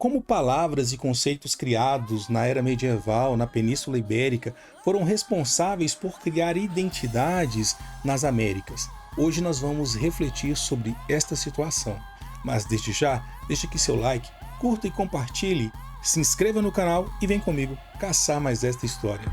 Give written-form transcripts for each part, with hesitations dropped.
como palavras e conceitos criados na era medieval, na Península Ibérica, foram responsáveis por criar identidades nas Américas. Hoje nós vamos refletir sobre esta situação. Mas desde já, deixe aqui seu like, curta e compartilhe, se inscreva no canal e vem comigo caçar mais esta história.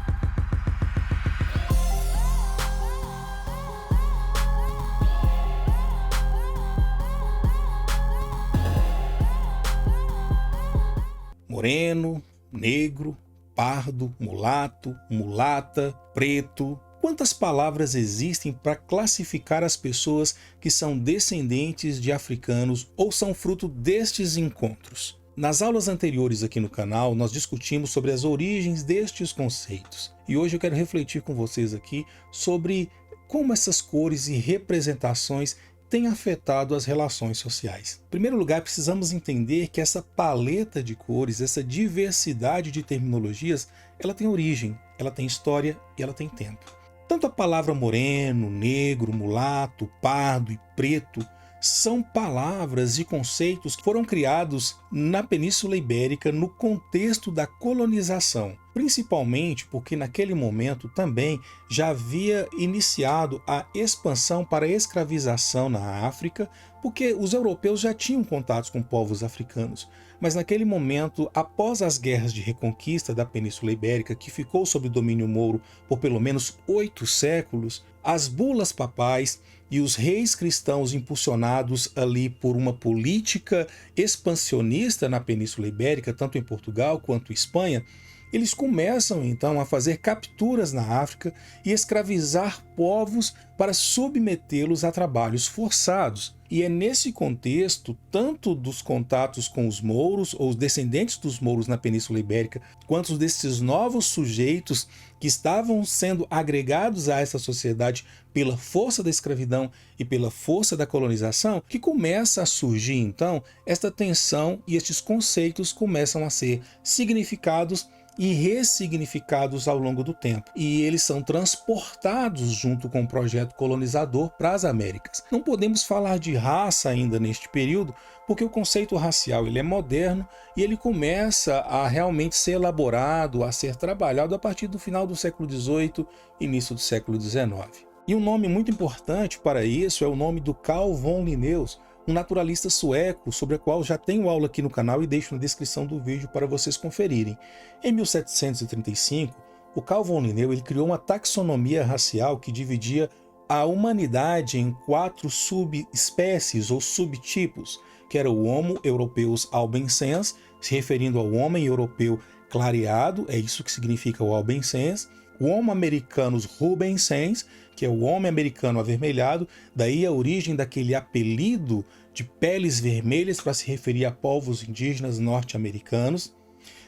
Moreno, negro, pardo, mulato, mulata, preto. Quantas palavras existem para classificar as pessoas que são descendentes de africanos ou são fruto destes encontros? Nas aulas anteriores aqui no canal, nós discutimos sobre as origens destes conceitos. E hoje eu quero refletir com vocês aqui sobre como essas cores e representações tem afetado as relações sociais. Em primeiro lugar, precisamos entender que essa paleta de cores, essa diversidade de terminologias, ela tem origem, ela tem história e ela tem tempo. Tanto a palavra moreno, negro, mulato, pardo e preto são palavras e conceitos que foram criados na Península Ibérica no contexto da colonização, principalmente porque naquele momento também já havia iniciado a expansão para a escravização na África, porque os europeus já tinham contatos com povos africanos. Mas naquele momento, após as guerras de reconquista da Península Ibérica, que ficou sob domínio mouro por pelo menos 8 séculos, as bulas papais e os reis cristãos impulsionados ali por uma política expansionista na Península Ibérica, tanto em Portugal quanto em Espanha, eles começam então a fazer capturas na África e escravizar povos para submetê-los a trabalhos forçados. E é nesse contexto, tanto dos contatos com os mouros, ou os descendentes dos mouros na Península Ibérica, quanto desses novos sujeitos que estavam sendo agregados a essa sociedade pela força da escravidão e pela força da colonização, que começa a surgir então esta tensão e estes conceitos começam a ser significados e ressignificados ao longo do tempo. E eles são transportados junto com o projeto colonizador para as Américas. Não podemos falar de raça ainda neste período, porque o conceito racial ele é moderno e ele começa a realmente ser elaborado, a ser trabalhado a partir do final do século XVIII, início do século XIX. E um nome muito importante para isso é o nome do Carl von Linnaeus, um naturalista sueco, sobre o qual já tenho aula aqui no canal e deixo na descrição do vídeo para vocês conferirem. Em 1735, o Carl von Linnaeus ele criou uma taxonomia racial que dividia a humanidade em 4 subespécies ou subtipos, que era o Homo europeus albensens, se referindo ao homem europeu clareado, é isso que significa o albensens, o Homo americanus rubensens, que é o homem americano avermelhado, daí a origem daquele apelido de peles vermelhas para se referir a povos indígenas norte-americanos.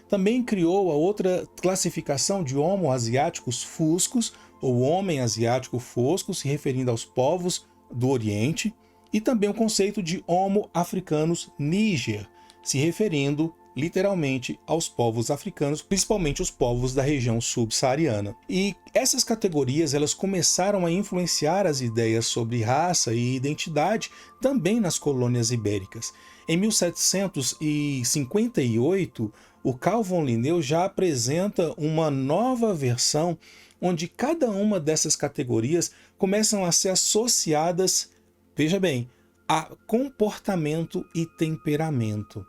Também criou a outra classificação de Homo asiáticos fuscos, ou homem asiático fosco, se referindo aos povos do Oriente, e também o conceito de Homo africanus niger, se referindo literalmente aos povos africanos, principalmente os povos da região subsaariana. E essas categorias elas começaram a influenciar as ideias sobre raça e identidade também nas colônias ibéricas. Em 1758, o Carl von Linnaeus já apresenta uma nova versão onde cada uma dessas categorias começam a ser associadas, veja bem, a comportamento e temperamento.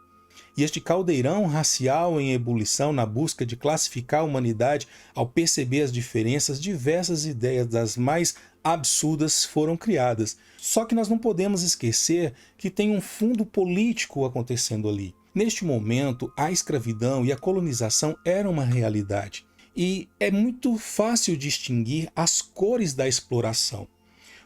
E este caldeirão racial em ebulição na busca de classificar a humanidade, ao perceber as diferenças, diversas ideias das mais absurdas foram criadas. Só que nós não podemos esquecer que tem um fundo político acontecendo ali. Neste momento, a escravidão e a colonização eram uma realidade. E é muito fácil distinguir as cores da exploração.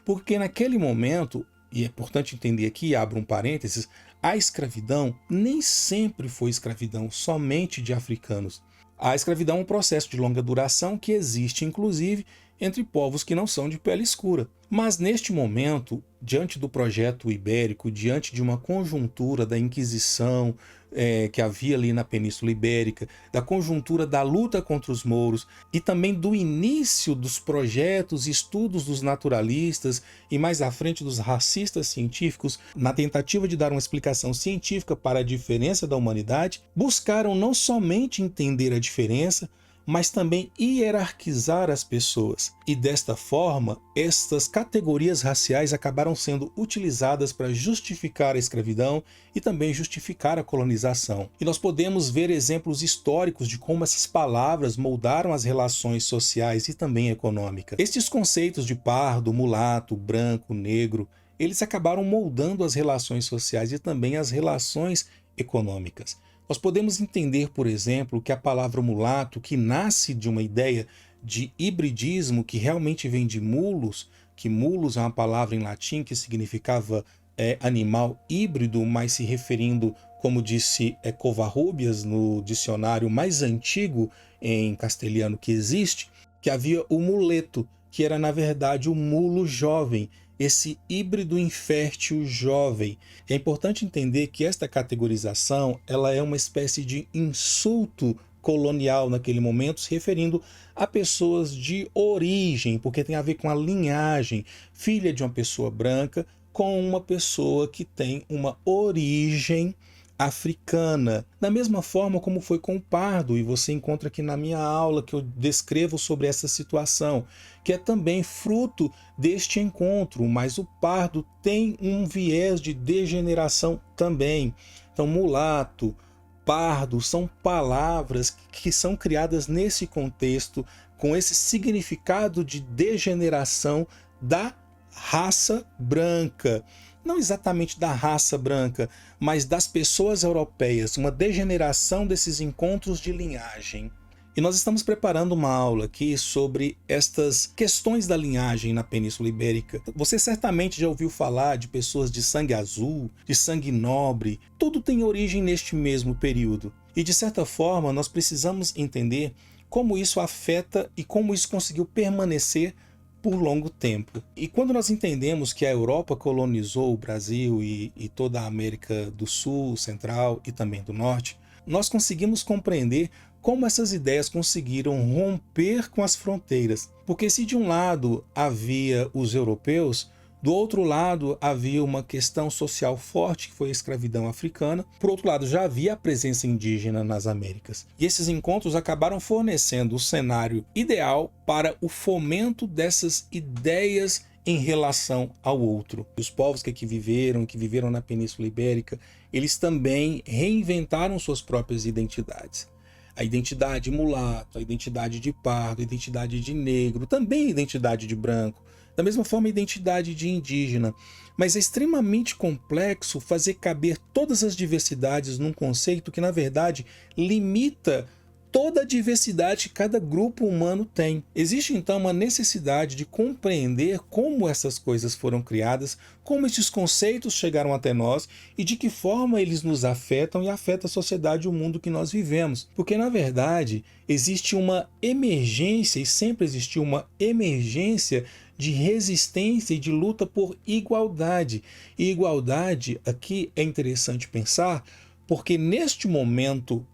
Porque naquele momento, e é importante entender aqui, abro um parênteses, a escravidão nem sempre foi escravidão somente de africanos. A escravidão é um processo de longa duração que existe, inclusive, entre povos que não são de pele escura. Mas neste momento, diante do projeto ibérico, diante de uma conjuntura da Inquisição, que havia ali na Península Ibérica, da conjuntura da luta contra os mouros e também do início dos projetos e estudos dos naturalistas e mais à frente dos racistas científicos, na tentativa de dar uma explicação científica para a diferença da humanidade, buscaram não somente entender a diferença, mas também hierarquizar as pessoas. E desta forma, estas categorias raciais acabaram sendo utilizadas para justificar a escravidão e também justificar a colonização. E nós podemos ver exemplos históricos de como essas palavras moldaram as relações sociais e também econômicas. Estes conceitos de pardo, mulato, branco, negro, eles acabaram moldando as relações sociais e também as relações econômicas. Nós podemos entender, por exemplo, que a palavra mulato, que nasce de uma ideia de hibridismo, que realmente vem de mulos, que mulos é uma palavra em latim que significava animal híbrido, mas se referindo, como disse Covarrubias no dicionário mais antigo em castelhano que existe, que havia o muleto, que era na verdade o mulo jovem, esse híbrido infértil jovem. É importante entender que esta categorização ela é uma espécie de insulto colonial naquele momento, se referindo a pessoas de origem, porque tem a ver com a linhagem, filha de uma pessoa branca com uma pessoa que tem uma origem africana. Da mesma forma como foi com o pardo, e você encontra aqui na minha aula que eu descrevo sobre essa situação, que é também fruto deste encontro, mas o pardo tem um viés de degeneração também. Então, mulato, pardo são palavras que são criadas nesse contexto, com esse significado de degeneração da raça branca. Não exatamente da raça branca, mas das pessoas europeias, uma degeneração desses encontros de linhagem. E nós estamos preparando uma aula aqui sobre estas questões da linhagem na Península Ibérica. Você certamente já ouviu falar de pessoas de sangue azul, de sangue nobre, tudo tem origem neste mesmo período. E de certa forma nós precisamos entender como isso afeta e como isso conseguiu permanecer por longo tempo. E quando nós entendemos que a Europa colonizou o Brasil e toda a América do Sul, Central e também do Norte, nós conseguimos compreender como essas ideias conseguiram romper com as fronteiras. Porque se de um lado havia os europeus, do outro lado havia uma questão social forte, que foi a escravidão africana. Por outro lado, já havia a presença indígena nas Américas. E esses encontros acabaram fornecendo o cenário ideal para o fomento dessas ideias em relação ao outro. Os povos que aqui viveram na Península Ibérica, eles também reinventaram suas próprias identidades. A identidade mulato, a identidade de pardo, a identidade de negro, também a identidade de branco. Da mesma forma, a identidade de indígena. Mas é extremamente complexo fazer caber todas as diversidades num conceito que, na verdade, limita toda a diversidade que cada grupo humano tem. Existe, então, uma necessidade de compreender como essas coisas foram criadas, como esses conceitos chegaram até nós e de que forma eles nos afetam e afetam a sociedade e o mundo que nós vivemos. Porque, na verdade, existe uma emergência e sempre existiu uma emergência de resistência e de luta por igualdade. E igualdade aqui é interessante pensar, porque neste momento,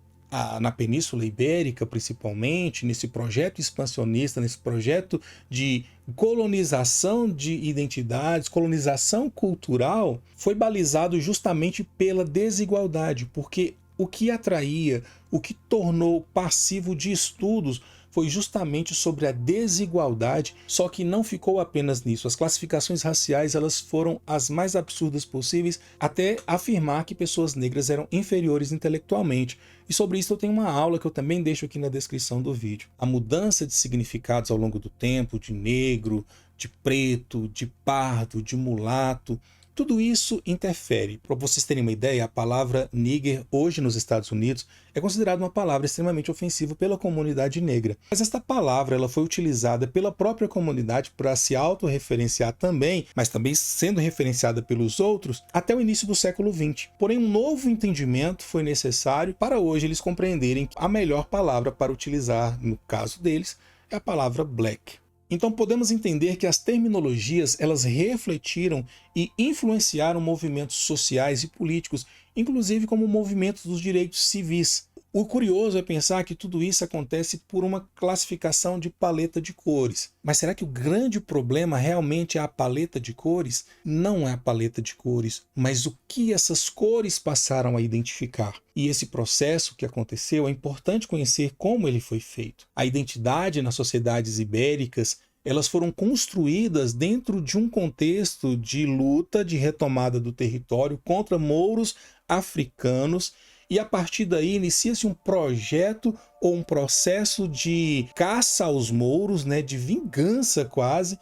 na Península Ibérica principalmente, nesse projeto expansionista, nesse projeto de colonização de identidades, colonização cultural, foi balizado justamente pela desigualdade, porque o que atraía, o que tornou passivo de estudos foi justamente sobre a desigualdade, só que não ficou apenas nisso. As classificações raciais elas foram as mais absurdas possíveis, até afirmar que pessoas negras eram inferiores intelectualmente. E sobre isso eu tenho uma aula que eu também deixo aqui na descrição do vídeo. A mudança de significados ao longo do tempo, de negro, de preto, de pardo, de mulato, tudo isso interfere. Para vocês terem uma ideia, a palavra nigger hoje nos Estados Unidos é considerada uma palavra extremamente ofensiva pela comunidade negra. Mas esta palavra ela foi utilizada pela própria comunidade para se autorreferenciar também, mas também sendo referenciada pelos outros até o início do século XX. Porém, um novo entendimento foi necessário para hoje eles compreenderem que a melhor palavra para utilizar, no caso deles, é a palavra black. Então podemos entender que as terminologias elas refletiram e influenciaram movimentos sociais e políticos, inclusive como movimentos dos direitos civis. O curioso é pensar que tudo isso acontece por uma classificação de paleta de cores. Mas será que o grande problema realmente é a paleta de cores? Não é a paleta de cores, mas o que essas cores passaram a identificar. E esse processo que aconteceu é importante conhecer como ele foi feito. A identidade nas sociedades ibéricas elas foram construídas dentro de um contexto de luta, de retomada do território contra mouros africanos, e a partir daí inicia-se um projeto ou um processo de caça aos mouros, né, de vingança quase,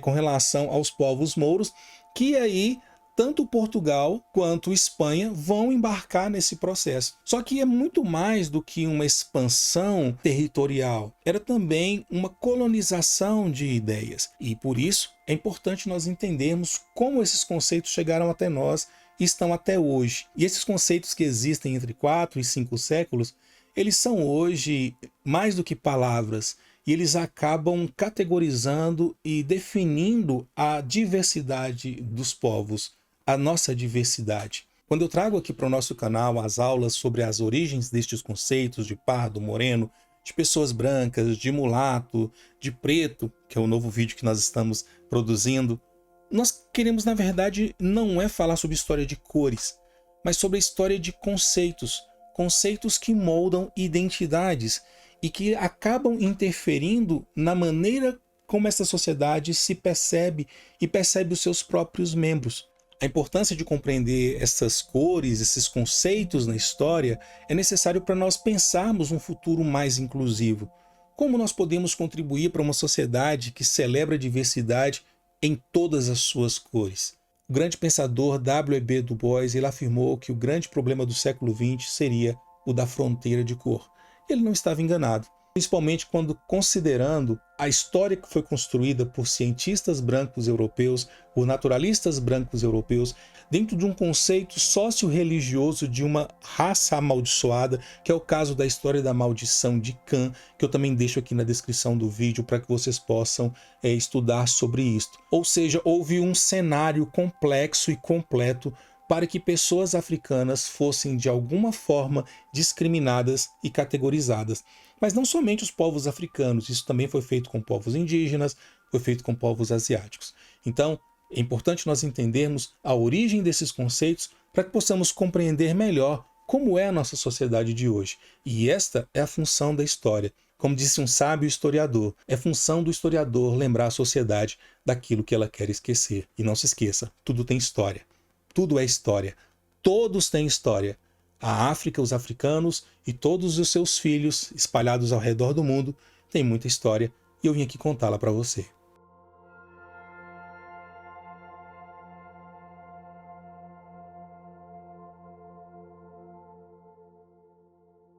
com relação aos povos mouros, que aí tanto Portugal quanto Espanha vão embarcar nesse processo. Só que é muito mais do que uma expansão territorial, era também uma colonização de ideias. E por isso é importante nós entendermos como esses conceitos chegaram até nós e estão até hoje. E esses conceitos que existem entre 4 e 5 séculos, eles são hoje mais do que palavras, e eles acabam categorizando e definindo a diversidade dos povos, a nossa diversidade. Quando eu trago aqui para o nosso canal as aulas sobre as origens destes conceitos de pardo, moreno, de pessoas brancas, de mulato, de preto, que é o novo vídeo que nós estamos produzindo, nós queremos, na verdade, não é falar sobre história de cores, mas sobre a história de conceitos, conceitos que moldam identidades e que acabam interferindo na maneira como essa sociedade se percebe e percebe os seus próprios membros. A importância de compreender essas cores, esses conceitos na história, é necessário para nós pensarmos um futuro mais inclusivo. Como nós podemos contribuir para uma sociedade que celebra a diversidade em todas as suas cores? O grande pensador W.E.B. Du Bois ele afirmou que o grande problema do século XX seria o da fronteira de cor. Ele não estava enganado, principalmente quando considerando a história que foi construída por cientistas brancos europeus, por naturalistas brancos europeus, dentro de um conceito socio-religioso de uma raça amaldiçoada, que é o caso da história da maldição de Cã, que eu também deixo aqui na descrição do vídeo para que vocês possam estudar sobre isto. Ou seja, houve um cenário complexo e completo para que pessoas africanas fossem de alguma forma discriminadas e categorizadas. Mas não somente os povos africanos, isso também foi feito com povos indígenas, foi feito com povos asiáticos. Então, é importante nós entendermos a origem desses conceitos para que possamos compreender melhor como é a nossa sociedade de hoje. E esta é a função da história. Como disse um sábio historiador, é função do historiador lembrar a sociedade daquilo que ela quer esquecer. E não se esqueça, tudo tem história. Tudo é história. Todos têm história. A África, os africanos e todos os seus filhos espalhados ao redor do mundo têm muita história e eu vim aqui contá-la para você.